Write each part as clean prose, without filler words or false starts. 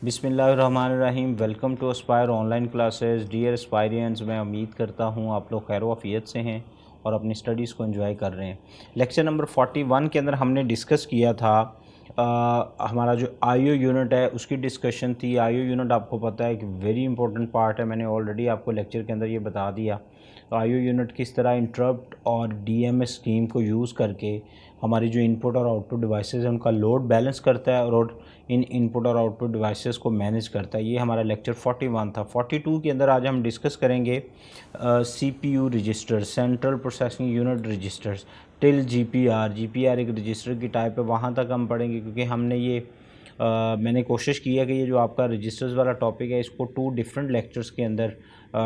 बिस्मिल्लाहिर्रहमानिर्रहीम। Welcome to aspire online classes. Dear aspirians, मैं उम्मीद करता हूँ आप लोग खैर वाफियत से हैं और अपनी स्टडीज़ को एंजॉय कर रहे हैं। लेक्चर नंबर 41 के अंदर हमने डिस्कस किया था हमारा जो आईओ यूनिट है उसकी डिस्कशन थी। आईओ यूनिट आपको पता है कि वेरी इंपॉर्टेंट पार्ट है, मैंने ऑलरेडी आपको लेक्चर के अंदर ये बता दिया। तो आईओ यूनिट किस तरह इंटरप्ट और डीएमएस स्कीम को यूज़ करके हमारी जो इनपुट और आउटपुट डिवाइसेस हैं उनका लोड बैलेंस करता है और इन इनपुट और आउटपुट डिवाइसेस को मैनेज करता है। ये हमारा लेक्चर 41 था। 42 के अंदर आज हम डिस्कस करेंगे CPU register, central processing unit registers till GPR. GPR एक रजिस्टर की टाइप है, वहाँ तक हम पढ़ेंगे क्योंकि हमने ये मैंने कोशिश की है कि ये जो आपका रजिस्टर्स वाला टॉपिक है इसको 2 डिफरेंट लेक्चर्स के अंदर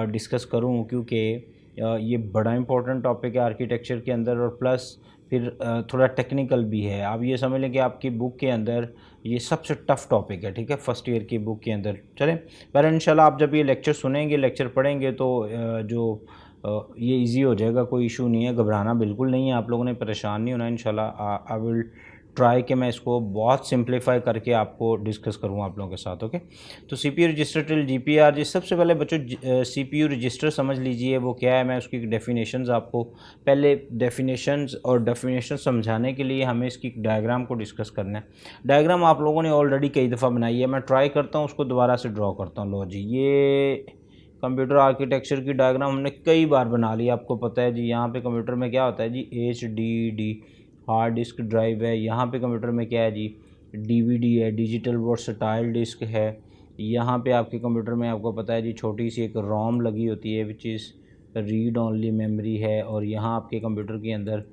डिस्कस करूँ, क्योंकि ये बड़ा इंपॉर्टेंट टॉपिक है आर्किटेक्चर के अंदर और प्लस फिर थोड़ा टेक्निकल भी है। आप ये समझ लें कि आपकी बुक के अंदर ये सबसे टफ़ टॉपिक है, ठीक है, फर्स्ट ईयर की बुक के अंदर। चलें, पर इंशाल्लाह आप जब ये लेक्चर सुनेंगे, लेक्चर पढ़ेंगे तो ये इजी हो जाएगा, कोई इशू नहीं है, घबराना बिल्कुल नहीं है, आप लोगों ने परेशान नहीं होना। इंशाल्लाह आई विल ट्राई कि मैं इसको बहुत सिंप्लीफाई करके आपको डिस्कस करूँ आप लोगों के साथ। ओके, तो सीपीयू रजिस्टर टिल जीपीआर। जी सबसे पहले बच्चों सीपीयू रजिस्टर समझ लीजिए वो क्या है। मैं उसकी डेफिनेशंस आपको पहले डेफिनेशन समझाने के लिए हमें इसकी डायग्राम को डिस्कस करना है। डायग्राम आप लोगों ने ऑलरेडी कई दफ़ा बनाई है, मैं ट्राई करता हूँ उसको दोबारा से ड्रॉ करता हूँ। लो जी, ये कंप्यूटर आर्किटेक्चर की डायग्राम हमने कई बार बना ली, आपको पता है जी। यहाँ पे कंप्यूटर में क्या होता है जी, HDD हार्ड डिस्क ड्राइव है। यहाँ पे कंप्यूटर में क्या है जी, DVD है, डिजिटल वर्सटाइल डिस्क है। यहाँ पे आपके कंप्यूटर में आपको पता है जी छोटी सी एक रोम लगी होती है which is read only memory है। और यहाँ आपके कंप्यूटर के अंदर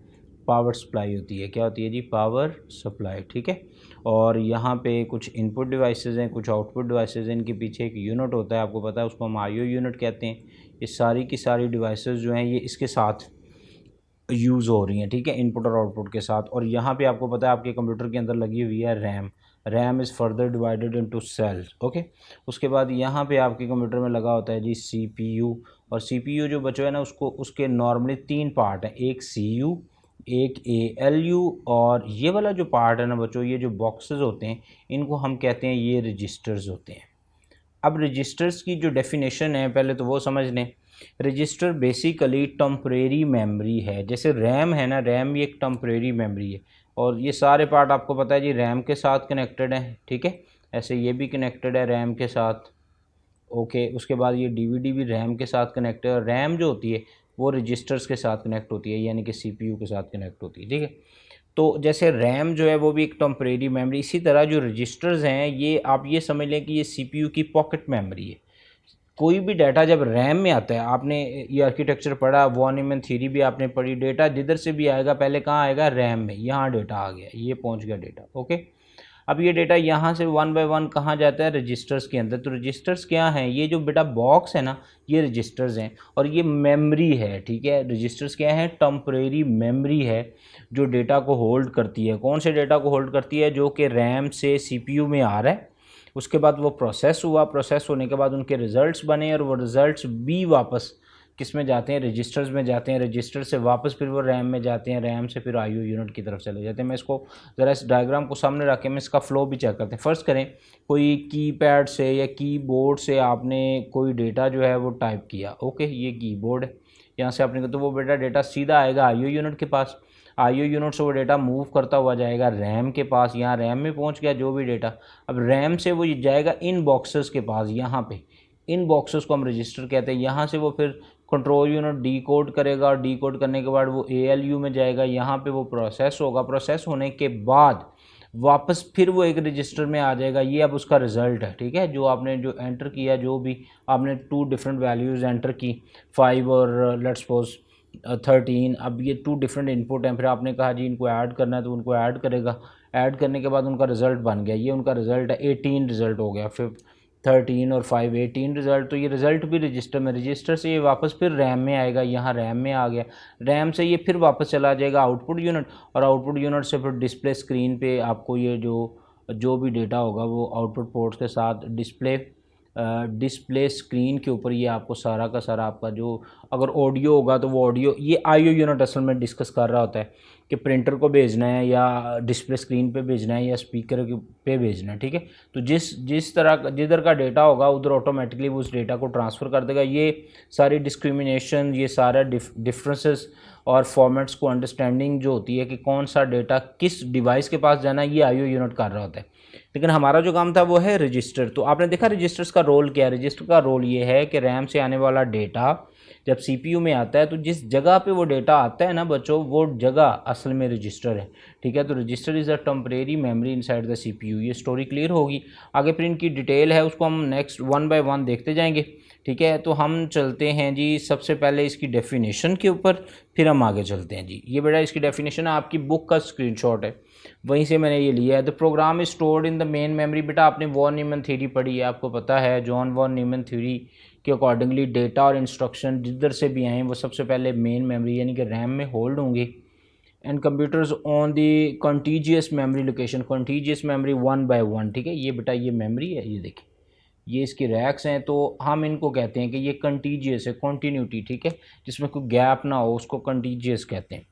पावर सप्लाई होती है। क्या होती है जी, पावर सप्लाई, ठीक है। और यहाँ पे कुछ इनपुट डिवाइसेस हैं, कुछ आउटपुट डिवाइसेस हैं, इनके पीछे एक यूनिट होता है, आपको पता है, उसको हम आईओ यूनिट कहते हैं। ये सारी की सारी डिवाइसेस जो हैं ये इसके साथ यूज़ हो रही हैं, ठीक है, इनपुट और आउटपुट के साथ। और यहाँ पे आपको पता है आपके कंप्यूटर के अंदर लगी हुई है RAM. RAM is further divided into cells. Okay, उसके बाद यहाँ पे आपके कंप्यूटर में लगा होता है जी सीपीयू। और सीपीयू जो बच्चों है ना उसको उसके नॉर्मली 3 पार्ट हैं, एक सीयू, एक एएलयू, और ये वाला जो पार्ट है ना बच्चों, ये जो बॉक्सेस होते हैं इनको हम कहते हैं ये रजिस्टर्स होते हैं। अब रजिस्टर्स की जो डेफिनेशन है पहले तो वो समझ लें। रजिस्टर बेसिकली टेम्परेरी मेमोरी है। जैसे रैम है ना, रैम भी एक टेम्परेरी मेमोरी है। और ये सारे पार्ट आपको पता है जी रैम के साथ कनेक्टेड हैं, ठीक है। ऐसे ये भी कनेक्टेड है रैम के साथ। ओके, उसके बाद ये डीवीडी भी रैम के साथ कनेक्ट है। और रैम जो होती है वो रजिस्टर्स के साथ कनेक्ट होती है, यानी कि सीपीयू के साथ कनेक्ट होती है, ठीक है। तो जैसे रैम जो है वो भी एक टेम्परेरी मेमोरी, इसी तरह जो रजिस्टर्स हैं ये आप ये समझ लें कि ये सीपीयू की पॉकेट मेमोरी है। कोई भी डाटा जब रैम में आता है, आपने ये आर्किटेक्चर पढ़ा, वॉन न्यूमैन थ्योरी भी आपने पढ़ी, डेटा जिधर से भी आएगा पहले कहाँ आएगा, रैम में। यहाँ डेटा आ गया, ये पहुँच गया डेटा। ओके, अब ये डेटा यहाँ से 1 बाय 1 कहाँ जाता है, रजिस्टर्स के अंदर। तो रजिस्टर्स क्या हैं, ये जो बेटा बॉक्स है ना ये रजिस्टर्स हैं और ये मेमोरी है, ठीक है। रजिस्टर्स क्या है, टेम्परेरी मेमोरी है जो डेटा को होल्ड करती है। कौन से डेटा को होल्ड करती है, जो कि रैम से सीपीयू में आ रहा है। उसके बाद वो प्रोसेस हुआ, प्रोसेस होने के बाद उनके रिज़ल्ट्स बने और वो रिज़ल्ट्स भी वापस किस में जाते हैं, रजिस्टर्स में जाते हैं। रजिस्टर से वापस फिर वो रैम में जाते हैं, रैम से फिर आईओ यूनिट की तरफ चले जाते हैं। मैं इसको ज़रा इस डायग्राम को सामने रख के मैं इसका फ़्लो भी चेक करते हैं। फ़र्ज़ करें कोई कीपैड से या कीबोर्ड से आपने कोई डेटा जो है वो टाइप किया। ओके, ये कीबोर्ड है, यहाँ से आपने, तो वो डेटा सीधा आएगा आईओ यूनिट के पास। आईओ यूनिट से वो डेटा मूव करता हुआ जाएगा रैम के पास। यहाँ रैम में पहुँच गया जो भी डेटा। अब रैम से वो जाएगा इन बॉक्सेस के पास, यहाँ पे इन बॉक्सेस को हम रजिस्टर कहते हैं। यहाँ से वो फिर कंट्रोल यूनिट डीकोड करेगा और डीकोड करने के बाद वो एएलयू में जाएगा। यहाँ पे वो प्रोसेस होगा, प्रोसेस होने के बाद वापस फिर वो एक रजिस्टर में आ जाएगा। ये अब उसका रिज़ल्ट है, ठीक है, जो आपने जो एंटर किया, जो भी आपने 2 डिफरेंट वैल्यूज़ एंटर की, 5 और लेट्स सपोज 13। अब ये 2 डिफरेंट इनपुट हैं, फिर आपने कहा जी इनको ऐड करना है तो उनको ऐड करेगा। ऐड करने के बाद उनका रिज़ल्ट बन गया, ये उनका रिज़ल्ट है, 18 रिज़ल्ट हो गया। फिर 13 और 5 18 रिज़ल्ट। तो ये रिज़ल्ट भी रजिस्टर में, रजिस्टर से ये वापस फिर रैम में आएगा, यहाँ रैम में आ गया। रैम से ये फिर वापस चला जाएगा आउटपुट यूनिट, और आउटपुट यूनिट से फिर डिस्प्ले स्क्रीन पे आपको ये जो भी डेटा होगा वो आउटपुट पोर्ट्स के साथ डिस्प्ले डिस्प्ले स्क्रीन के ऊपर ये आपको सारा का सारा आपका जो अगर ऑडियो होगा तो वो ऑडियो ये आईओ यूनिट असल में डिस्कस कर रहा होता है कि प्रिंटर को भेजना है या डिस्प्ले स्क्रीन पे भेजना है या स्पीकर पे भेजना है, ठीक है। तो जिस तरह जिधर का डेटा होगा उधर ऑटोमेटिकली वो उस डेटा को ट्रांसफ़र कर देगा। ये सारी डिस्क्रिमिनेशन, ये सारा डिफरेंसेस और फॉर्मेट्स को अंडरस्टैंडिंग जो होती है कि कौन सा डेटा किस डिवाइस के पास जाना है, ये आईओ यूनिट कर रहा होता है। लेकिन हमारा जो काम था वो है रजिस्टर। तो आपने देखा रजिस्टर्स का रोल क्या है। रजिस्टर का रोल ये है कि रैम से आने वाला डेटा जब सीपीयू में आता है तो जिस जगह पे वो डेटा आता है ना बच्चों, वो जगह असल में रजिस्टर है, ठीक है। तो register is a temporary memory inside the CPU. ये स्टोरी क्लियर होगी। आगे फिर इनकी डिटेल है, उसको हम नेक्स्ट वन बाय वन देखते जाएंगे, ठीक है। तो हम चलते हैं जी सबसे पहले इसकी डेफिनेशन के ऊपर, फिर हम आगे चलते हैं जी। ये बेटा इसकी डेफिनेशन आपकी बुक का स्क्रीनशॉट है, वहीं से मैंने ये लिया है। The program is stored in the main memory. बेटा आपने वॉन न्यूमन थ्योरी पढ़ी है, आपको पता है जॉन वॉन न्यूमन थ्योरी के अकॉर्डिंगली डेटा और इंस्ट्रक्शन जिधर से भी आएँ वो सबसे पहले मेन मेमोरी यानी कि रैम में होल्ड होंगे। And computers on the contiguous memory location, contiguous memory one by one, ठीक है। ये बेटा ये मेमोरी है, ये देखिए ये इसकी रैक्स हैं, तो हम इनको कहते हैं कि ये कंटीजियस है, कॉन्टीन्यूटी, ठीक है, जिसमें कोई गैप ना हो उसको कंटीजियस कहते हैं।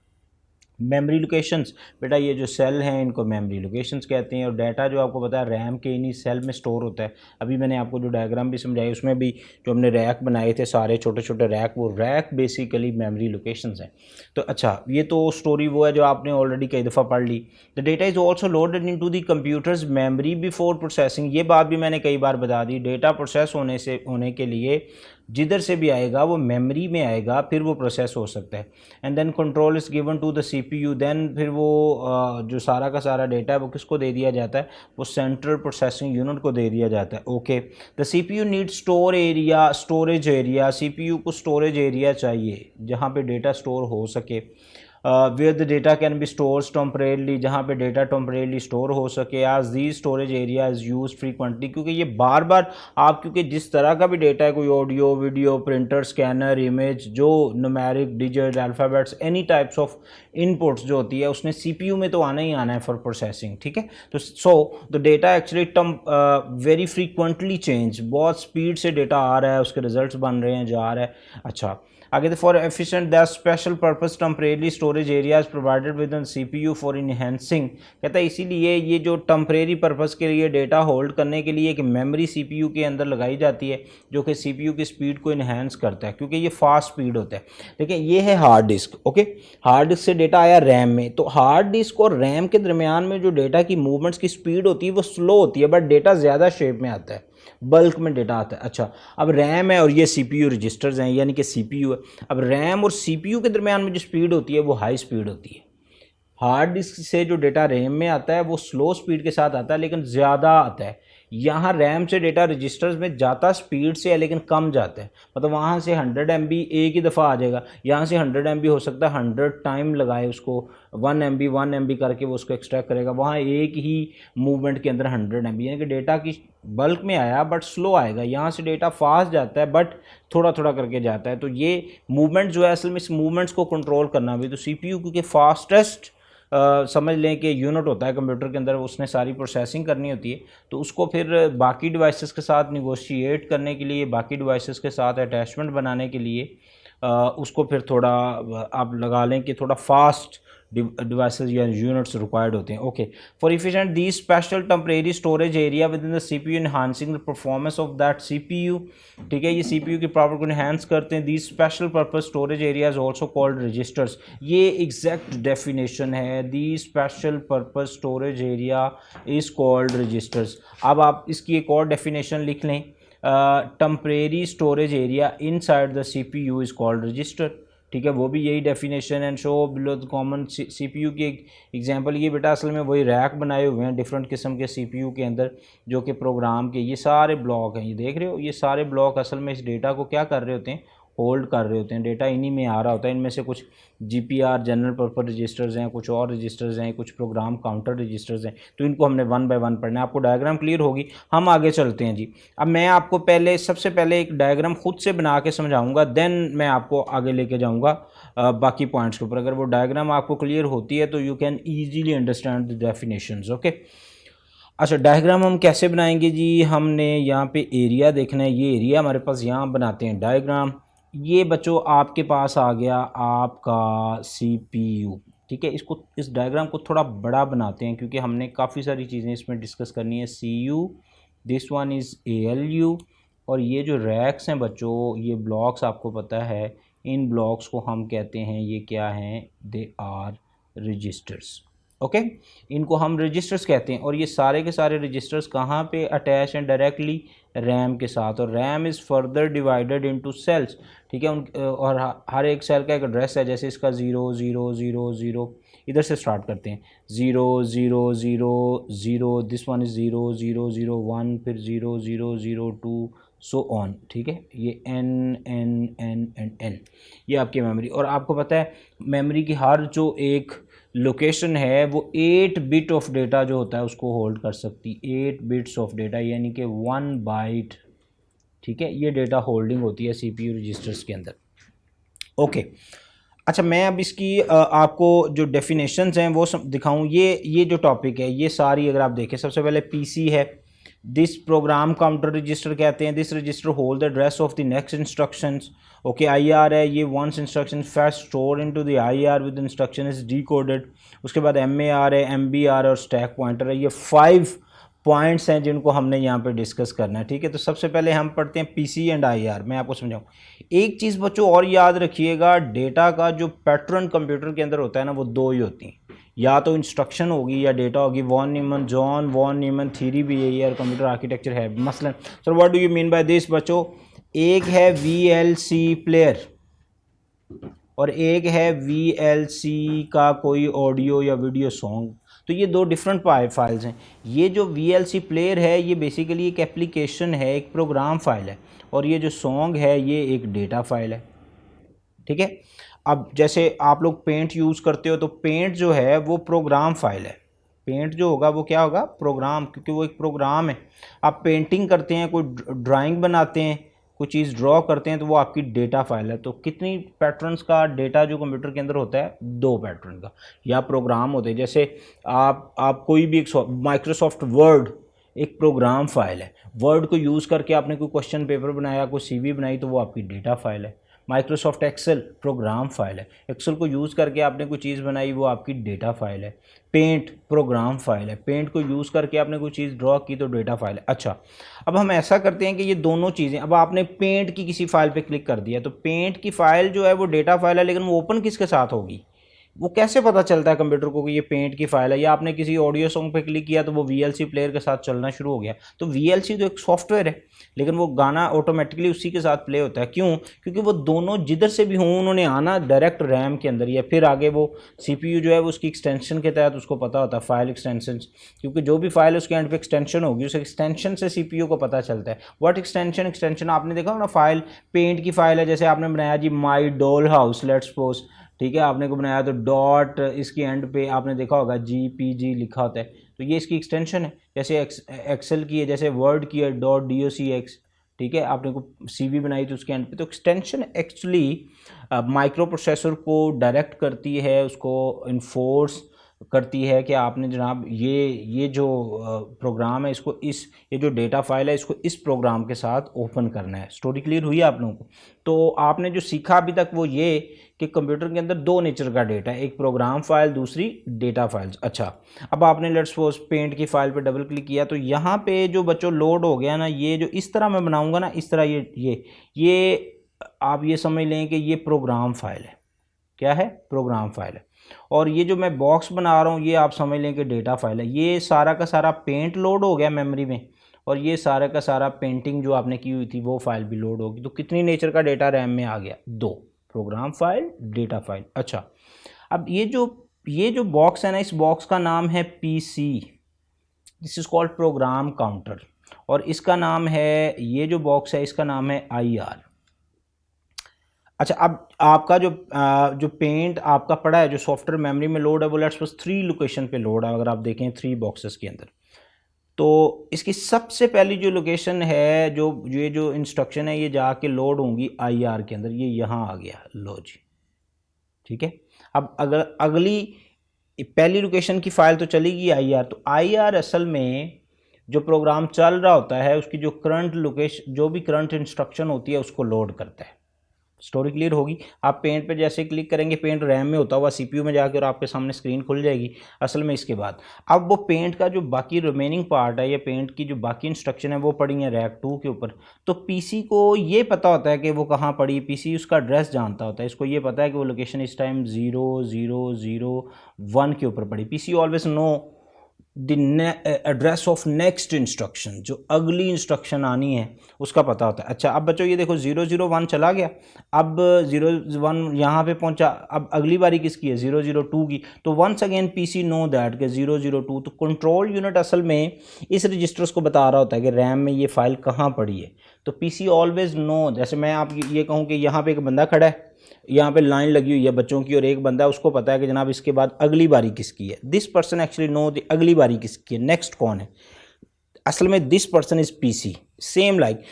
मेमोरी लोकेशंस, बेटा ये जो सेल हैं इनको मेमोरी लोकेशंस कहते हैं। और डाटा जो आपको पता है रैम के इन्हीं सेल में स्टोर होता है। अभी मैंने आपको जो डायग्राम भी समझाई उसमें भी जो हमने रैक बनाए थे सारे छोटे छोटे रैक, वो रैक बेसिकली मेमोरी लोकेशंस हैं। तो अच्छा ये तो स्टोरी वो है जो आपने ऑलरेडी कई दफ़ा पढ़ ली। The data is also loaded into the computer's memory before processing. ये बात भी मैंने कई बार बता दी। डेटा प्रोसेस होने के लिए जिधर से भी आएगा वो मेमोरी में आएगा, फिर वो प्रोसेस हो सकता है। And then control is given to the CPU. Then फिर वो जो सारा का सारा डेटा है वो किसको दे दिया जाता है, वो सेंट्रल प्रोसेसिंग यूनिट को दे दिया जाता है। Okay, the CPU need storage area. CPU को स्टोरेज एरिया चाहिए जहाँ पे डेटा स्टोर हो सके। Where the data can be stores temporarily, जहाँ पे डेटा टेम्परेरली स्टोर हो सके। As the storage area is use frequently, क्योंकि ये बार बार आप क्योंकि जिस तरह का भी डेटा है, कोई audio video printer scanner image जो numeric digit alphabets any types of inputs जो होती है उसने सीपीयू में तो आना ही आना है फॉर प्रोसेसिंग, ठीक है। तो so the data actually very frequently change, बहुत स्पीड से डेटा आ रहा है, उसके रिजल्ट्स बन रहे हैं, जा रहा है। अच्छा आगे तो for efficient that special purpose temporary storage areas provided with in CPU for enhancing. कहता है इसीलिए ये जो टेम्परेरी पर्पस के लिए डेटा होल्ड करने के लिए एक मेमोरी सीपीयू के अंदर लगाई जाती है जो कि सीपीयू की स्पीड को इन्हेंस करता है, क्योंकि ये फास्ट स्पीड होता है। देखिए ये है hard disk, okay, hard disk से डेटा आया रैम में, तो हार्ड डिस्क और रैम के दरमियान में जो डेटा की मूवमेंट्स की स्पीड होती है वो स्लो होती है, बट डेटा ज़्यादा शेप में आता है, बल्क में डेटा आता है। अच्छा अब रैम है और ये सीपीयू रजिस्टर्स हैं यानी कि सीपीयू है। अब रैम और सीपीयू के दरमियान में जो स्पीड होती है वो हाई स्पीड होती है। हार्ड डिस्क से जो डेटा रैम में आता है वो स्लो स्पीड के साथ आता है लेकिन ज़्यादा आता है। यहाँ रैम से डेटा रजिस्टर्स में जाता स्पीड से है लेकिन कम जाता है, मतलब वहाँ से 100 MB एक ही दफ़ा आ जाएगा, यहाँ से 100 MB हो सकता है 100 टाइम लगाए उसको, 1 MB करके वो उसको एक्सट्रैक्ट करेगा, वहाँ एक ही मूवमेंट के अंदर 100 MB, यानी कि डेटा की बल्क में आया बट स्लो आएगा। यहाँ से डेटा फास्ट जाता है बट थोड़ा थोड़ा करके जाता है। तो ये मूवमेंट जो है असल में इस मूवमेंट्स को कंट्रोल करना भी, तो सीपीयू क्योंकि फास्टेस्ट समझ लें कि यूनिट होता है कंप्यूटर के अंदर, उसने सारी प्रोसेसिंग करनी होती है, तो उसको फिर बाकी डिवाइसेस के साथ निगोशिएट करने के लिए, बाकी डिवाइसेस के साथ अटैचमेंट बनाने के लिए उसको फिर थोड़ा आप लगा लें कि थोड़ा फास्ट डिवाइसेस या यूनिट्स रिक्वायर्ड होते हैं। Okay, for efficient the special temporary storage area with in the CPU enhancing the performance of that CPU, ठीक है, ये सीपीयू की पावर को एनहांस करते हैं। The special purpose storage area is also called registers. ये एग्जैक्ट डेफिनेशन है, the special purpose storage area is called registers. अब आप इसकी एक और डेफिनेशन लिख लें, temporary storage area inside the CPU is called register, ठीक है, वो भी यही definition and show below the common CPU की एक एग्जांपल। ये बेटा असल में वही रैक बनाए हुए हैं डिफरेंट किस्म के सीपीयू के अंदर जो कि प्रोग्राम के ये सारे ब्लॉक हैं, ये देख रहे हो, ये सारे ब्लॉक असल में इस डेटा को क्या कर रहे होते हैं, होल्ड कर रहे होते हैं, डेटा इन्हीं में आ रहा होता है। इनमें से कुछ जीपीआर जनरल पर्पस रजिस्टर्स हैं, कुछ और रजिस्टर्स हैं, कुछ प्रोग्राम काउंटर रजिस्टर्स हैं, तो इनको हमने वन बाय वन पढ़ना है। आपको डायग्राम क्लियर होगी, हम आगे चलते हैं जी। अब मैं आपको सबसे पहले एक डायग्राम खुद से बना के समझाऊंगा, देन मैं आपको आगे लेके जाऊंगा बाकी पॉइंट्स के ऊपर। अगर वो डायग्राम आपको क्लियर होती है तो you can easily understand the definitions. Okay, अच्छा, डायग्राम हम कैसे बनाएंगे जी? हमने यहाँ पे एरिया देखना है, ये एरिया हमारे पास, यहाँ बनाते हैं डायग्राम। ये बच्चों आपके पास आ गया आपका CPU, ठीक है। इसको, इस डायग्राम को थोड़ा बड़ा बनाते हैं क्योंकि हमने काफ़ी सारी चीज़ें इसमें डिस्कस करनी है। CU, this one is ALU, और ये जो रैक्स हैं बच्चों, ये ब्लॉक्स आपको पता है, इन ब्लॉक्स को हम कहते हैं, ये क्या हैं, दे आर रजिस्टर्स। ओके, इनको हम रजिस्टर्स कहते हैं। और ये सारे के सारे रजिस्टर्स कहाँ पे अटैच हैं? डायरेक्टली रैम के साथ। और RAM is further divided into cells, ठीक है। और हर एक सेल का एक एड्रेस है, जैसे इसका 0 0 0 0, इधर से स्टार्ट करते हैं, 0 0 0 0, दिस वन इज़ 0 0 0 1, फिर 0 0 0 2, सो ऑन, ठीक है। ये n, ये आपकी मेमोरी। और आपको पता है मेमोरी की हर जो एक लोकेशन है वो 8 बिट ऑफ डेटा जो होता है उसको होल्ड कर सकती, 8 बिट्स ऑफ डेटा, यानी कि 1 बाइट, ठीक है। ये डेटा होल्डिंग होती है CPU रजिस्टर्स के अंदर। ओके, अच्छा, मैं अब इसकी आपको जो डेफिनेशंस हैं वो दिखाऊं। ये जो टॉपिक है ये सारी अगर आप देखें, सबसे पहले PC है, दिस प्रोग्राम काउंटर रजिस्टर कहते हैं, this register hold the address of the next instructions. Okay, IR है, ये once instruction first store into the IR with instruction is decoded. उसके बाद MAR है, MBR और स्टैक पॉइंटर है। ये 5 पॉइंट्स हैं जिनको हमने यहाँ पे डिस्कस करना है, ठीक है। तो सबसे पहले हम पढ़ते हैं PC एंड IR। मैं आपको समझाऊँ एक चीज़ बच्चों और याद रखिएगा, डेटा का जो पैटर्न कंप्यूटर के अंदर होता है ना, वो 2 ही होती हैं, या तो इंस्ट्रक्शन होगी या डेटा होगी। जॉन वॉन न्यूमन थ्योरी भी यही है और कंप्यूटर आर्किटेक्चर है। मसलन sir what do you mean by this बच्चों? एक है VLC प्लेयर और एक है VLC का कोई ऑडियो या वीडियो सॉन्ग। तो ये 2 डिफरेंट फाइल्स हैं। ये जो VLC प्लेयर है ये बेसिकली एक एप्लीकेशन है, एक प्रोग्राम फाइल है, और ये जो सॉन्ग है ये एक डेटा फाइल है, ठीक है। अब जैसे आप लोग पेंट यूज़ करते हो तो पेंट जो है वो प्रोग्राम फाइल है। पेंट जो होगा वो क्या होगा? प्रोग्राम, क्योंकि वो एक प्रोग्राम है। आप पेंटिंग करते हैं, कोई ड्राइंग बनाते हैं, कोई चीज़ ड्रॉ करते हैं, तो वो आपकी डेटा फाइल है। तो कितनी पैटर्न्स का डेटा जो कंप्यूटर के अंदर होता है? 2 पैटर्न का, या प्रोग्राम होते हैं। जैसे आप कोई भी एक माइक्रोसॉफ्ट वर्ड एक प्रोग्राम फाइल है। वर्ड को यूज़ करके आपने कोई क्वेश्चन पेपर बनाया, कोई CV बनाई, तो वो आपकी डेटा फाइल है। माइक्रोसॉफ्ट एक्सेल प्रोग्राम फाइल है, एक्सेल को यूज़ करके आपने कोई चीज़ बनाई, वो आपकी डेटा फाइल है। पेंट प्रोग्राम फाइल है, पेंट को यूज़ करके आपने कोई चीज़ ड्रॉ की तो डेटा फाइल है। अच्छा, अब हम ऐसा करते हैं कि ये दोनों चीज़ें, अब आपने पेंट की किसी फाइल पे क्लिक कर दिया तो पेंट की फाइल जो है वो डेटा फाइल है, लेकिन वो ओपन किसके साथ होगी? वो कैसे पता चलता है कंप्यूटर को कि ये पेंट की फाइल है? या आपने किसी ऑडियो सॉन्ग पे क्लिक किया तो वो VLC प्लेयर के साथ चलना शुरू हो गया। तो VLC तो एक सॉफ्टवेयर है, लेकिन वो गाना ऑटोमेटिकली उसी के साथ प्ले होता है। क्यों? क्योंकि वो दोनों जिधर से भी हों उन्होंने आना डायरेक्ट रैम के अंदर, या फिर आगे वो CPU जो है वो उसकी एक्सटेंशन के तहत उसको पता होता है, फाइल एक्सटेंशन, क्योंकि जो भी फाइल उसके एंड पे एक्सटेंशन होगी उस एक्सटेंशन से CPU को पता चलता है। व्हाट एक्सटेंशन आपने देखा ना, फाइल पेंट की फाइल है, जैसे आपने बनाया जी माई डॉल हाउस, लेट्स सपोज, ठीक है, आपने को बनाया तो डॉट इसके एंड पे आपने देखा होगा GPG लिखा होता है, तो ये इसकी एक्सटेंशन है। जैसे एक्सेल की है, जैसे वर्ड की है .docx, ठीक है, आपने को CV बनाई तो उसके एंड पे, तो एक्सटेंशन एक्चुअली माइक्रो प्रोसेसर को डायरेक्ट करती है, उसको इन्फोर्स करती है कि आपने जनाब ये जो प्रोग्राम है इसको, ये जो डेटा फाइल है इसको इस प्रोग्राम के साथ ओपन करना है। स्टोरी क्लियर हुई आप लोगों को? तो आपने जो सीखा अभी तक वो ये कि कंप्यूटर के अंदर 2 नेचर का डेटा है, एक प्रोग्राम फाइल, दूसरी डेटा फाइल्स। अच्छा, अब आपने लेट्स सपोज पेंट की फाइल पे डबल क्लिक किया तो यहाँ पे जो बच्चों लोड हो गया ना, ये जो इस तरह मैं बनाऊँगा ना, इस तरह ये आप ये समझ लें कि ये प्रोग्राम फाइल है। क्या है? प्रोग्राम फाइल है। और ये जो मैं बॉक्स बना रहा हूँ ये आप समझ लें कि डेटा फाइल है। ये सारा का सारा पेंट लोड हो गया मेमोरी में, और ये सारा का सारा पेंटिंग जो आपने की हुई थी वो फाइल भी लोड होगी। तो कितनी नेचर का डेटा रैम में आ गया? 2, प्रोग्राम फाइल, डेटा फाइल। अच्छा, अब ये जो बॉक्स है ना, इस बॉक्स का नाम है PC, this is called program counter, और इसका नाम है, ये जो बॉक्स है इसका नाम है IR। अच्छा, अब आपका जो पेंट आपका पड़ा है, जो सॉफ्टवेयर मेमोरी में लोड है, वो लेट्स सपोज 3 लोकेशन पे लोड है। अगर आप देखें 3 बॉक्सेस के अंदर, तो इसकी सबसे पहली जो लोकेशन है, ये जो इंस्ट्रक्शन है, ये जाके लोड होंगी IR के अंदर। ये यहाँ आ गया, लो जी, ठीक है। अब अगर अगली पहली लोकेशन की फाइल तो चलेगी IR, तो IR असल में जो प्रोग्राम चल रहा होता है उसकी जो करंट लोकेशन, जो भी करंट इंस्ट्रक्शन होती है उसको लोड करता है। स्टोरी क्लियर होगी। आप पेंट पे जैसे क्लिक करेंगे, पेंट रैम में होता हुआ सीपीयू में जाके और आपके सामने स्क्रीन खुल जाएगी असल में। इसके बाद अब वो पेंट का जो बाकी रिमेनिंग पार्ट है या पेंट की जो बाकी इंस्ट्रक्शन है वो पड़ी है रैक 2 के ऊपर। तो पीसी को ये पता होता है कि वो कहाँ पड़ी, पीसी उसका एड्रेस जानता होता है, इसको ये पता है कि वो लोकेशन इस टाइम 0001 के ऊपर पड़ी। PC always no the address of next instruction, जो अगली इंस्ट्रक्शन आनी है उसका पता होता है। अच्छा अब बच्चों ये देखो 001 चला गया, अब 01 यहाँ पे पहुँचा, अब अगली बारी किसकी है 002 की। तो once again PC know that के 002, तो कंट्रोल यूनिट असल में इस रजिस्टर्स को बता रहा होता है कि रैम में ये फाइल कहाँ पड़ी है। तो पीसी ऑलवेज नो, जैसे मैं आप ये कहूँ कि यहाँ पे एक बंदा खड़ा है, यहाँ पे लाइन लगी हुई है बच्चों की और एक बंदा, उसको पता है कि जनाब इसके बाद अगली बारी किसकी है। This person actually know the ugly बारी किसकी है, नेक्स्ट कौन है। असल में this person is PC. Same like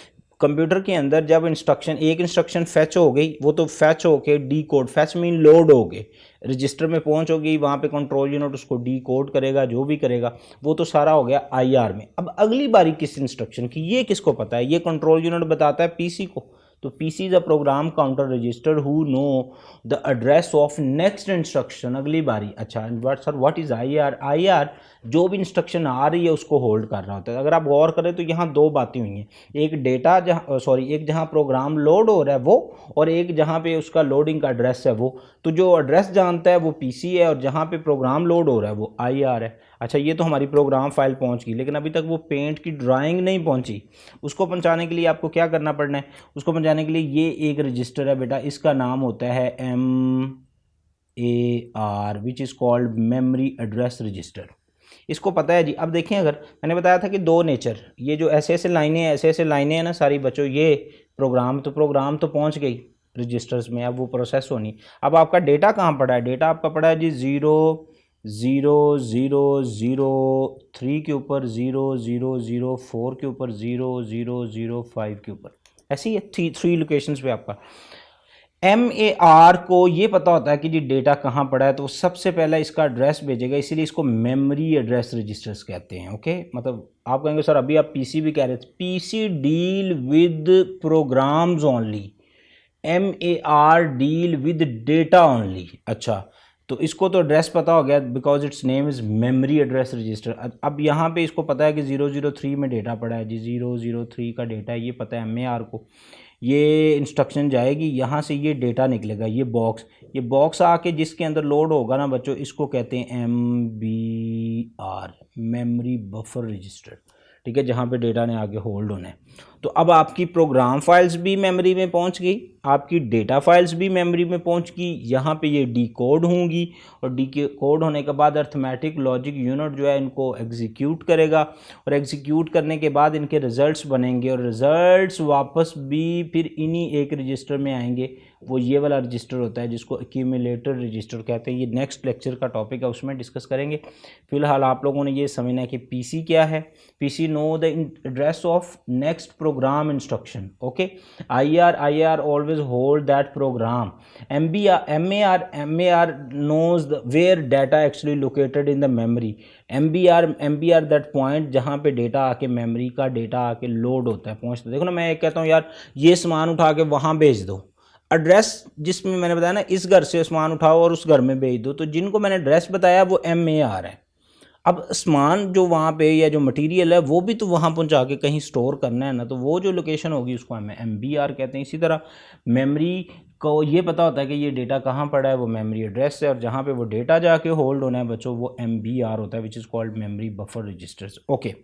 computer के अंदर जब इंस्ट्रक्शन, एक इंस्ट्रक्शन फैच हो गई, वो तो फैच हो के D code, fetch mean load हो गए, रजिस्टर में पहुंच होगी, वहाँ पे कंट्रोल यूनिट उसको डी कोड करेगा, जो भी करेगा वो तो सारा हो गया आईआर में। अब अगली बारी किस इंस्ट्रक्शन की, ये किसको पता है, ये कंट्रोल यूनिट बताता है पीसी को। तो PC is a program counter register who know the address of next instruction, अगली बारी। अच्छा sir what is IR, IR जो भी इंस्ट्रक्शन आ रही है उसको होल्ड कर रहा होता है। अगर आप गौर करें तो यहाँ दो बातें हुई हैं, एक डेटा जहाँ एक जहाँ प्रोग्राम लोड हो रहा है वो, और एक जहाँ पे उसका लोडिंग का एड्रेस है वो। तो जो एड्रेस जानता है वो पीसी है और जहाँ पे प्रोग्राम लोड हो रहा है वो आईआर है। अच्छा ये तो हमारी प्रोग्राम फाइल पहुँच गई, लेकिन अभी तक वो पेंट की ड्राइंग नहीं पहुँची। उसको पहुँचाने के लिए आपको क्या करना पड़ना है, उसको पहुँचाने के लिए ये एक रजिस्टर है बेटा, इसका नाम होता है MAR which is called memory address register. इसको पता है जी। अब देखें, अगर मैंने बताया था कि दो नेचर, ये जो ऐसे ऐसे लाइनें हैं ना सारी बच्चों, ये प्रोग्राम तो पहुंच गई रजिस्टर्स में, अब वो प्रोसेस होनी। अब आपका डेटा कहाँ पड़ा है, डेटा आपका पड़ा है जी 00003 के ऊपर, 0004 के ऊपर, 0005 के ऊपर, ऐसी है थ्री लोकेशंस पे आपका। MAR को ये पता होता है कि जी डेटा कहाँ पड़ा है, तो सबसे पहले इसका एड्रेस भेजेगा, इसीलिए इसको मेमोरी एड्रेस रजिस्टर्स कहते हैं। ओके, मतलब आप कहेंगे सर अभी आप पीसी भी कह रहे थे, PC deal with programs only, MAR deal with data only. अच्छा तो इसको तो एड्रेस पता हो गया because its name is memory address register. अब यहाँ पे इसको पता है कि 003 में डेटा पड़ा है जी, 003 का डेटा है, ये पता है MAR को। ये इंस्ट्रक्शन जाएगी, यहाँ से ये डेटा निकलेगा, ये बॉक्स आके जिसके अंदर लोड होगा ना बच्चों, इसको कहते हैं MBR, मेमोरी बफर रजिस्टर। ठीक है, जहाँ पे डेटा ने आगे होल्ड होना है। तो अब आपकी प्रोग्राम फाइल्स भी मेमोरी में पहुँच गई, आपकी डेटा फाइल्स भी मेमोरी में पहुँच गई, यहाँ पे ये डी कोड होंगी और डी कोड होने के बाद अर्थमेटिक लॉजिक यूनिट जो है इनको एग्जीक्यूट करेगा, और एग्जीक्यूट करने के बाद इनके रिजल्ट्स बनेंगे और रिजल्ट्स वापस भी फिर इन्हीं एक रजिस्टर में आएंगे। वो ये वाला रजिस्टर होता है जिसको एक्यूमुलेटर रजिस्टर कहते हैं। ये नेक्स्ट लेक्चर का टॉपिक है, उसमें डिस्कस करेंगे। फिलहाल आप लोगों ने ये समझना है कि पीसी क्या है। PC know the address of next program instruction. Okay, IR always hold that program. MAR knows where data actually located in the memory। MBR that point जहाँ पे डेटा आके मेमोरी का डेटा आके लोड होता है, पहुँचता है। देखो ना, मैं एक कहता हूँ यार ये सामान उठा के वहाँ भेज दो, एड्रेस जिसमें मैंने बताया ना इस घर से सामान उठाओ और उस घर में भेज दो, तो जिनको मैंने एड्रेस बताया वो MAR है। अब सामान जो वहाँ पे या जो मटेरियल है वो भी तो वहाँ पहुँचा के कहीं स्टोर करना है ना, तो वो जो लोकेशन होगी उसको हम MBR कहते हैं। इसी तरह मेमोरी को ये पता होता है कि ये डेटा कहाँ पड़ा है, वो मेमोरी एड्रेस है, और जहाँ पे वो डेटा जाके होल्ड होना है बच्चों वो MBR होता है, which is called memory buffer registers. Okay,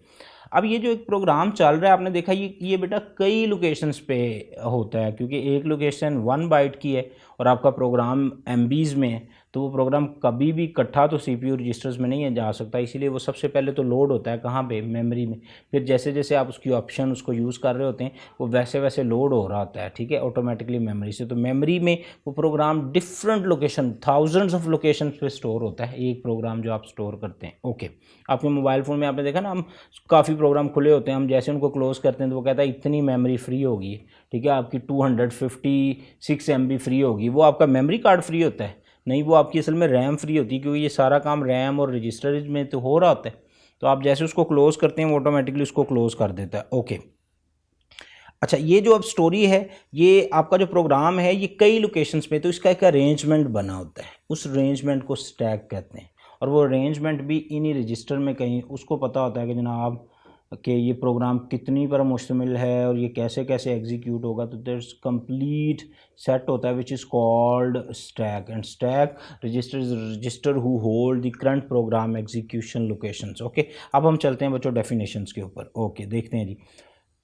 अब ये जो एक प्रोग्राम चल रहा है आपने देखा ये बेटा कई लोकेशंस पे होता है, क्योंकि एक लोकेशन 1 बाइट की है और आपका प्रोग्राम MBs में है, तो वो प्रोग्राम कभी भी इकट्ठा तो CPU रजिस्टर्स में नहीं जा सकता, इसीलिए वो सबसे पहले तो लोड होता है कहाँ पे, मेमोरी में। फिर जैसे जैसे आप उसकी ऑप्शन उसको यूज़ कर रहे होते हैं वो वैसे वैसे लोड हो रहा होता है, ठीक है, ऑटोमेटिकली मेमोरी से। तो मेमोरी में वो program different location, thousands of location पे स्टोर होता है एक प्रोग्राम जो आप स्टोर करते हैं। ओके, आपके मोबाइल फ़ोन में आपने देखा ना, हम काफ़ी प्रोग्राम खुले होते हैं, हम जैसे उनको क्लोज़ करते हैं तो वो कहता है इतनी मेमोरी फ्री होगी, ठीक है, आपकी 256 MB फ्री होगी। वो आपका मेमोरी कार्ड फ्री होता है? नहीं, वो आपकी असल में रैम फ्री होती है, क्योंकि ये सारा काम रैम और रजिस्टर में तो हो रहा होता है। तो आप जैसे उसको क्लोज़ करते हैं वो ऑटोमेटिकली उसको क्लोज़ कर देता है। ओके, अच्छा, ये जो अब स्टोरी है, ये आपका जो प्रोग्राम है, ये कई लोकेशंस पे, तो इसका एक अरेंजमेंट बना होता है, उस अरेंजमेंट को स्टैक कहते हैं। और वो अरेंजमेंट भी इन्हीं रजिस्टर में कहीं उसको पता होता है कि जनाब कि ये प्रोग्राम कितनी पर मुश्तमिल है और ये कैसे कैसे एग्जीक्यूट होगा। तो देयर्स कंप्लीट सेट होता है which is called stack, and stack register is register who hold the current program execution locations. Okay, अब हम चलते हैं बच्चों डेफिनेशंस के ऊपर। ओके, देखते हैं जी,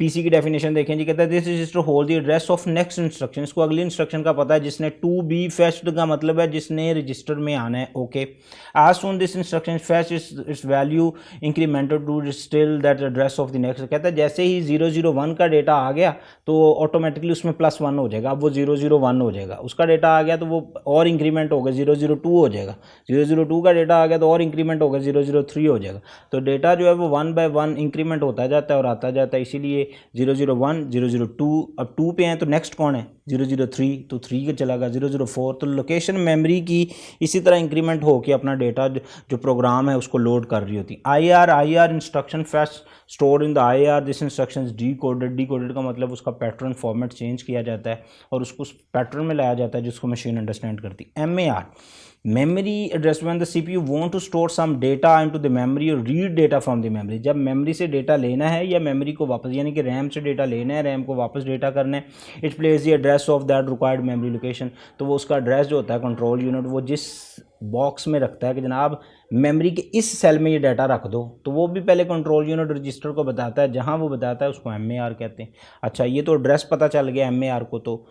पीसी की डेफिनेशन देखें जी, कहता है this register hold the address of next instruction. इसको अगली इंस्ट्रक्शन का पता है जिसने टू बी फेच्ड का मतलब है जिसने रजिस्टर में आना है। Okay, as soon this instruction fetch its value incremented to still that address of the next. कहता है जैसे ही 001 का डेटा आ गया तो ऑटोमेटिकली उसमें +1 हो जाएगा, अब वो 001 हो जाएगा। उसका डेटा आ गया तो वो और इंक्रीमेंट हो गया, 002 हो जाएगा। 002 का डेटा आ गया तो और इंक्रीमेंट हो गया, 003 हो जाएगा। तो डेटा जो है वो 1 बाय 1 इंक्रीमेंट होता जाता है और आता जाता है, इसीलिए 001, 002, अब 2 पे हैं तो नेक्स्ट कौन है 003, तो 3 का चला गया, 004। तो लोकेशन मेमोरी की इसी तरह इंक्रीमेंट हो के अपना डेटा जो प्रोग्राम है उसको लोड कर रही होती। I R instruction fetch store in the IR, this instruction D coded का मतलब उसका पैटर्न फॉर्मेट चेंज किया जाता है और उसको उस पैटर्न में लाया जाता है जिसको मशीन अंडरस्टैंड करती। MAR memory address, when the CPU want to store some data into the memory और read data from the memory. जब मेमोरी से डेटा लेना है या मेमोरी को वापस, यानी कि रैम से डेटा लेना है, रैम को वापस डेटा करना है, it place the address of that required memory location. तो वो उसका एड्रेस जो होता है कंट्रोल यूनिट वो जिस बॉक्स में रखता है कि जनाब मेमोरी के इस सेल में ये डाटा रख दो, तो वो भी पहले कंट्रोल यूनिट रजिस्टर को बताता है, जहां वो बताता है उसको MAR कहते हैं। अच्छा, ये तो एड्रेस पता चल गया MAR को, तो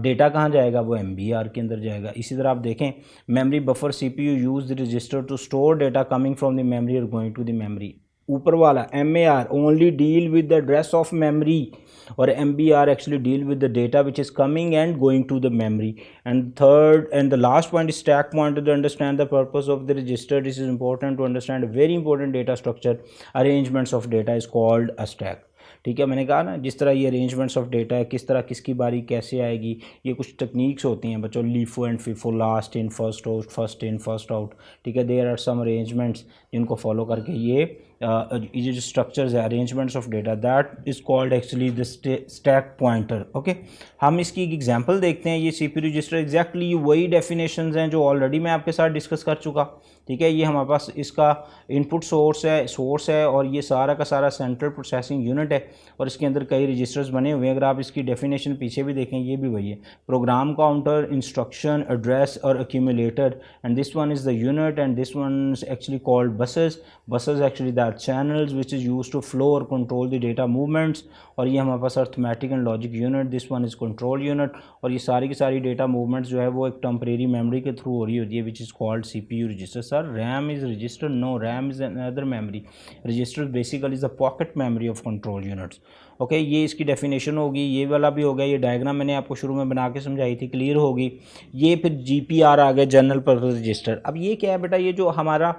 डेटा कहाँ जाएगा, वो MBR के अंदर जाएगा। इसी तरह आप देखें, memory buffer CPU use the register to store data coming from the memory और गोइंग टू द मेमोरी। ऊपर वाला MAR only deal with the address of memory और MBR actually deal with the data which is coming and going to the memory. And third and the last point is stack pointer. To understand the purpose of the register, this is important to understand a very important data structure arrangements of data is called a stack. ठीक है, मैंने कहा ना जिस तरह ये arrangements of data है, किस तरह किसकी बारी कैसे आएगी, ये कुछ टेक्निक्स होती हैं बच्चों, LIFO and FIFO, last in first out, first in first out. ठीक है, देयर आर सम अरेंजमेंट्स जिनको फॉलो करके ये जो स्ट्रक्चर्स है arrangements of data, that is called actually the stack pointer. Okay, हम इसकी एक एग्जांपल देखते हैं। ये CPU रजिस्टर एग्जैक्टली वही डेफिनेशंस हैं जो ऑलरेडी मैं आपके साथ डिस्कस कर चुका। ठीक है, ये हमारे पास इसका इनपुट सोर्स है और ये सारा का सारा सेंट्रल प्रोसेसिंग यूनिट है और इसके अंदर कई रजिस्टर्स बने हुए हैं। अगर आप इसकी डेफिनेशन पीछे भी देखें, ये भी वही है, प्रोग्राम काउंटर, इंस्ट्रक्शन, एड्रेस और accumulator, and this one is the unit and this one is actually called buses actually that channels which is use to flow और कंट्रोल द डेटा मूवमेंट्स। और ये हमारे पास arithmetic and logic unit, this one is control unit. और ये सारी की सारी डेटा मूवमेंट्स जो है वो एक टेम्परेरी मेमोरी के थ्रू हो रही होती है which is called CPU register. Sir RAM is register, no, RAM is another memory, register basically is the pocket memory of control units. Okay, ये इसकी डेफिनेशन होगी, ये वाला भी हो गया, ये डायग्राम मैंने आपको शुरू में बना के समझाई थी, क्लियर होगी। ये फिर GPR आ गया, जनरल पर्पस रजिस्टर। अब ये क्या है बेटा, ये जो हमारा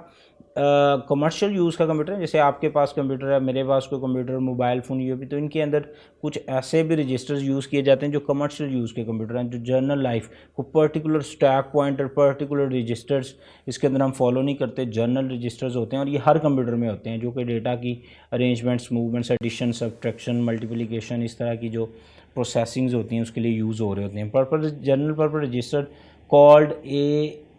कमर्शियल यूज़ का कंप्यूटर है, जैसे आपके पास कंप्यूटर है, मेरे पास कोई कंप्यूटर, मोबाइल फ़ोन, ये भी, तो इनके अंदर कुछ ऐसे भी रजिस्टर्स यूज़ किए जाते हैं जो कमर्शियल यूज़ के कंप्यूटर हैं, जो जनरल लाइफ को particular stack pointer, particular registers इसके अंदर हम फॉलो नहीं करते, जनरल रजिस्टर्स होते हैं और ये हर कंप्यूटर में होते हैं, जो कि डेटा की arrangements, movements, addition, subtraction, multiplication, इस तरह की जो प्रोसेसिंग्स होती हैं उसके लिए यूज़ हो रहे होते हैं। General purpose register called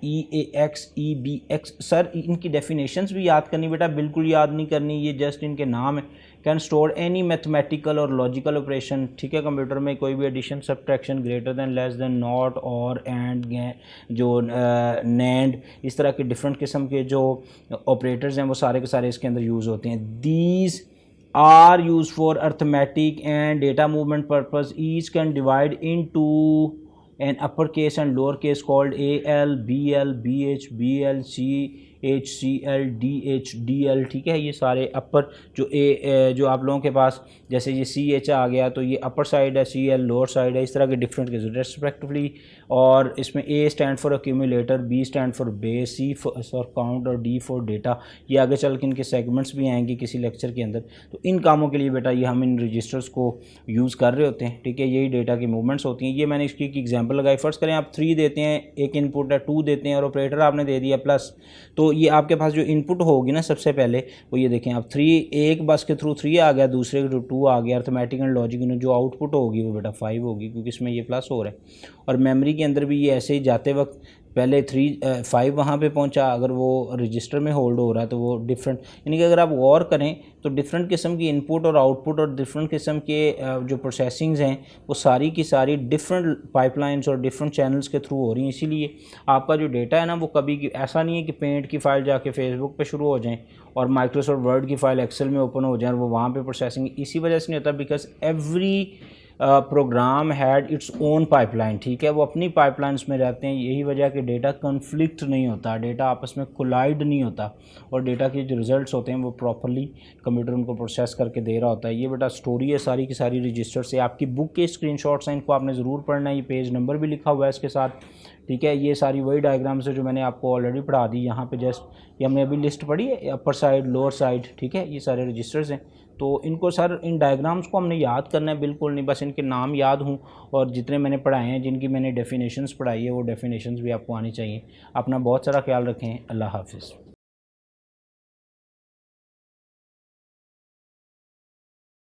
EAX, EBX। Sir इनकी डेफिनेशंस भी याद करनी बेटा, बिल्कुल याद नहीं करनी, ये जस्ट इनके नाम है। कैन स्टोर एनी मैथमेटिकल और लॉजिकल ऑपरेशन। ठीक है, कंप्यूटर में कोई भी addition, subtraction, greater than, less than, not और एंड, जो नैंड, इस तरह के डिफरेंट किस्म के जो ऑपरेटर्स हैं वो सारे के सारे इसके अंदर यूज़ होते हैं। These are use for arithmetic and data movement purpose. Each can divide into an uppercase and lowercase called AL, BL, BH, BL, CL, DH, DL। ठीक है, ये सारे अपर जो आप लोगों के पास जैसे ये CH आ गया तो ये अपर साइड है, CL लोअर साइड है, इस तरह के डिफरेंट केसेस रेस्पेक्टिवली। और इसमें A stand for accumulator, B stand for base, C for count और D फॉर डेटा। ये आगे चल के इनके सेगमेंट्स भी आएंगे किसी लेक्चर के अंदर। तो इन कामों के लिए बेटा ये हम इन रजिस्टर्स को यूज़ कर रहे होते हैं। ठीक है, यही डेटा की मूवमेंट्स होती हैं। ये मैंने इसकी एक एग्जाम्पल लगाई। फर्स्ट करें आप 3 देते हैं, एक इनपुट है, 2 देते हैं और ऑपरेटर आपने दे दिया प्लस, तो तो ये आपके पास जो इनपुट होगी ना सबसे पहले वो ये देखें आप 3, एक बस के थ्रू 3 आ गया, दूसरे के थ्रू 2 आ गया, अर्थमेटिक एंड लॉजिक में जो आउटपुट होगी वो बेटा 5 होगी, क्योंकि इसमें ये प्लस हो रहा है। और मेमोरी के अंदर भी ये ऐसे ही जाते वक्त पहले 5 वहाँ पे पहुँचा, अगर वो रजिस्टर में होल्ड हो रहा है तो वो डिफरेंट, यानी कि अगर आप गौर करें तो डिफरेंट किस्म की इनपुट और आउटपुट और डिफरेंट किस्म के जो प्रोसेसिंग्स हैं वो सारी की सारी डिफरेंट पाइपलाइंस और डिफरेंट चैनल्स के थ्रू हो रही हैं। इसीलिए आपका जो डेटा है ना वो कभी ऐसा नहीं है कि पेंट की फ़ाइल जाके फेसबुक पे शुरू हो जाए और माइक्रोसॉफ्ट वर्ड की फ़ाइल एक्सेल में ओपन हो जाए और वो वहाँ पे प्रोसेसिंग, इसी वजह से नहीं होता because every programme had its own pipeline, ठीक है, वो अपनी पाइपलाइंस में रहते हैं। यही वजह कि डेटा कन्फ्लिक्ट नहीं होता, डेटा आपस में कोलाइड नहीं होता और डेटा के जो रिजल्ट्स होते हैं वो प्रॉपरली कंप्यूटर उनको प्रोसेस करके दे रहा होता है। ये बेटा स्टोरी है सारी की सारी रजिस्टर से। आपकी बुक के स्क्रीनशॉट्स हैं, इनको आपने ज़रूर पढ़ना है, ये पेज नंबर भी लिखा हुआ है इसके साथ, ठीक है। ये सारी वही डायग्राम्स है जो मैंने आपको ऑलरेडी पढ़ा दी। यहाँ पे जस्ट ये हमने अभी लिस्ट पढ़ी है, अपर साइड लोअर साइड, ठीक है, ये सारे रजिस्टर्स हैं। तो इनको सर इन डायग्राम्स को हमने याद करना है, बिल्कुल नहीं, बस इनके नाम याद हों और जितने मैंने पढ़ाए हैं, जिनकी मैंने डेफिनेशंस पढ़ाई है वो डेफिनेशंस भी आपको आनी चाहिए। अपना बहुत सारा ख्याल रखें। अल्लाह हाफ़िज़।